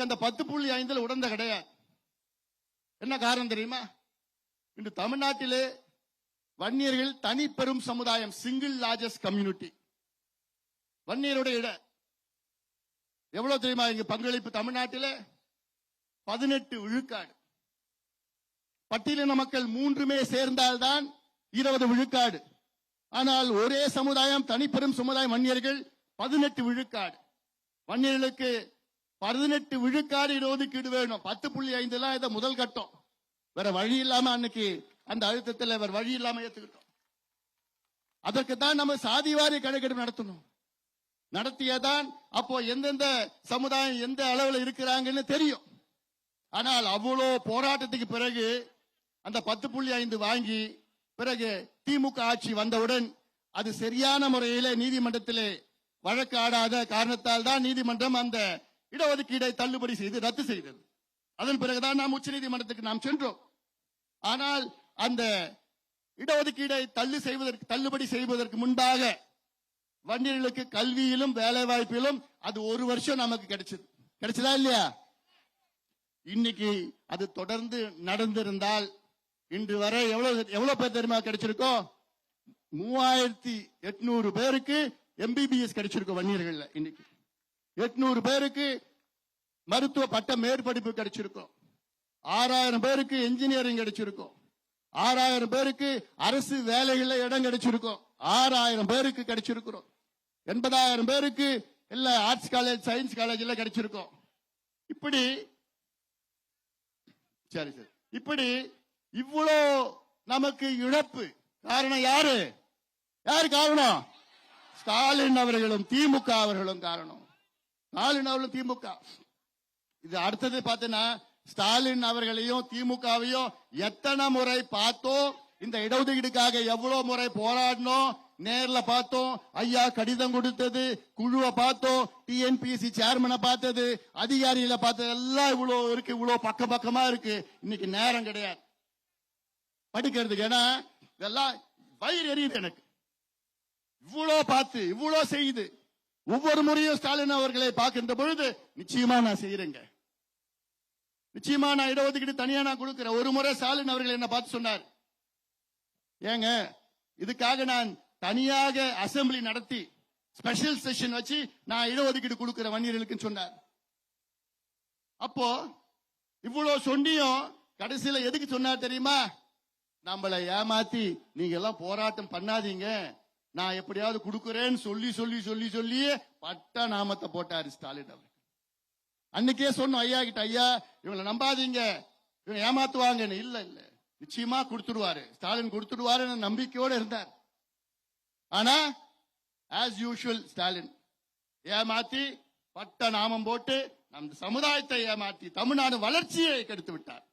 நமக்கு அந்த 10.5 உடந்த கிடையாது. என்ன காரணம் தெரியுமா? இன்று தமிழ்நாட்டிலே வன்னியர்கள் தனிப்பெரும் சமுதாயம், சிங்கிள் லார்ஜஸ்ட் கம்யூனிட்டி. வன்னியருடைய இடம் எவ்வளவு தெரியுமா? இங்க பங்களிப்பு தமிழ்நாட்டிலே 18 விழுக்காடு. பட்டியலின மக்கள் 3மே சேர்ந்தால்தான் 20 விழுக்காடு. ஆனால் ஒரே சமுதாயம், தனிப்பெரும் சமுதாயம் வன்னியர்கள் 18 விழுக்காடு. வன்னியர்களுக்கு 18 விழுக்காடு இடஒதுக்கீடு வேணும். 10.5 இதை முதல் கட்டம். வேற வழி இல்லாம அன்னைக்கு அந்த அழுத்தத்தில் வேற வழி இல்லாம ஏத்துக்கிட்டோம். அதற்கு தான் நம்ம சாதிவாரி கணக்கெடுப்பு நடத்தணும். நடத்தியதான் அப்போ எந்தெந்த சமுதாயம் எந்த அளவில் இருக்கிறாங்கன்னு தெரியும். ஆனால் அவ்வளோ போராட்டத்துக்கு பிறகு அந்த 10.5 வாங்கி பிறகு திமுக ஆட்சி வந்தவுடன் அது சரியான முறையிலே நீதிமன்றத்திலே வழக்கு ஆடாத காரணத்தால் தான் நீதிமன்றம் அந்த இடஒதுக்கீடை தள்ளுபடி செய்து ரத்து செய்தது. அதன் பிறகுதான் நாம் உச்ச நீதிமன்றத்துக்கு நாம் சென்றோம். ஆனால் அந்த இடஒதுக்கீடை தள்ளுபடி செய்வதற்கு முன்பாக வன்னியர்களுக்கு கல்வியிலும் வேலை வாய்ப்பிலும் அது 1 வருஷம் நமக்கு கிடைச்சதா இல்லையா? இன்னைக்கு அது தொடர்ந்து நடந்திருந்தால் இன்று வரை எவ்வளவு பேர் தெரியுமா கிடைச்சிருக்கோம்? 3800 பேருக்கு MBBS கிடைச்சிருக்கும் வன்னியர்கள். இன்னைக்கு 800 பேருக்கு மருத்துவ பட்ட மேற்படிப்பு கிடைச்சிருக்கும். 6000 பேருக்கு என்ஜினியரிங் கிடைச்சிருக்கும். 6000 பேருக்கு அரசு வேலைகள்ல இடம் கிடைச்சிருக்கும். 6000 பேருக்கு கிடைச்சிருக்கிறோம். 80,000 பேருக்கு இல்ல ஆர்ட்ஸ் காலேஜ், சயின்ஸ் காலேஜ்ல கிடைச்சிருக்கும். இப்படி சரி சரி இப்படி இவ்வளோ நமக்கு இழப்பு. காரணம் யாரு காரணம்? ஸ்டாலின் அவர்களும் திமுக அவர்களும் காரணம். ஸ்டாலின் அவர்களும் திமுக. இது அடுத்தது பார்த்தீங்கன்னா ஸ்டாலின் அவர்களையும் திமுகவையும் எத்தனை முறை பார்த்தோம். இந்த இடஒதுக்கீடுக்காக எவ்வளவு முறை போராடணும். நேர்ல பார்த்தோம், ஐயா கடிதம் கொடுத்தது, குழுவை பார்த்தோம், TNPSC சேர்மனை பார்த்தது, அதிகாரிகளை பார்த்தது எல்லாம் இவ்வளவு இருக்கு. இவ்வளவு பக்கமா இருக்கு. இன்னைக்கு நேரம் கிடையாது படிக்கிறதுக்கு. ஏன்னா இதெல்லாம் வயிறு எரியுது எனக்கு. இவ்வளவு பார்த்து இவ்வளவு செய்து ஒவ்வொரு முறையும் ஸ்டாலின் அவர்களை பார்க்கின்ற பொழுது நிச்சயமா நான் செய்யறேங்க, நிச்சயமா நான் இடஒதுக்கீடு தனியா நான் கொடுக்கிறேன். ஒரு முறை ஸ்டாலின் அவர்கள் என்ன பார்த்து சொன்னார், ஏங்க இதுக்காக நான் தனியாக அசம்பிளி நடத்தி ஸ்பெஷல் செஷன் வச்சு நான் இடஒதுக்கீடு கொடுக்கிற வன்னியர்களுக்கு சொன்னார். அப்போ இவ்வளவு சொன்னியும் கடைசியில எதுக்கு சொன்னார் தெரியுமா? நம்மளை ஏமாத்தி நீங்க எல்லாம் போராட்டம் பண்ணாதீங்க, நான் எப்படியாவது கொடுக்கிறேன்னு சொல்லி பட்ட நாமத்தை போட்டாரு ஸ்டாலின் அவர். அன்னைக்கே சொன்னோம் ஐயா கிட்ட, ஐயா இவங்களை நம்பாதீங்க, இவங்க ஏமாத்துவாங்க. இல்ல நிச்சயமா கொடுத்துடுவாரு, ஸ்டாலின் கொடுத்துடுவாரு நம்பிக்கையோட இருந்தார். ஆனா ஆஸ் யூஷுவல் ஸ்டாலின் ஏமாத்தி பட்ட நாமம் போட்டு நம் சமுதாயத்தை ஏமாற்றி தமிழ்நாடு வளர்ச்சியை கெடுத்து விட்டார்.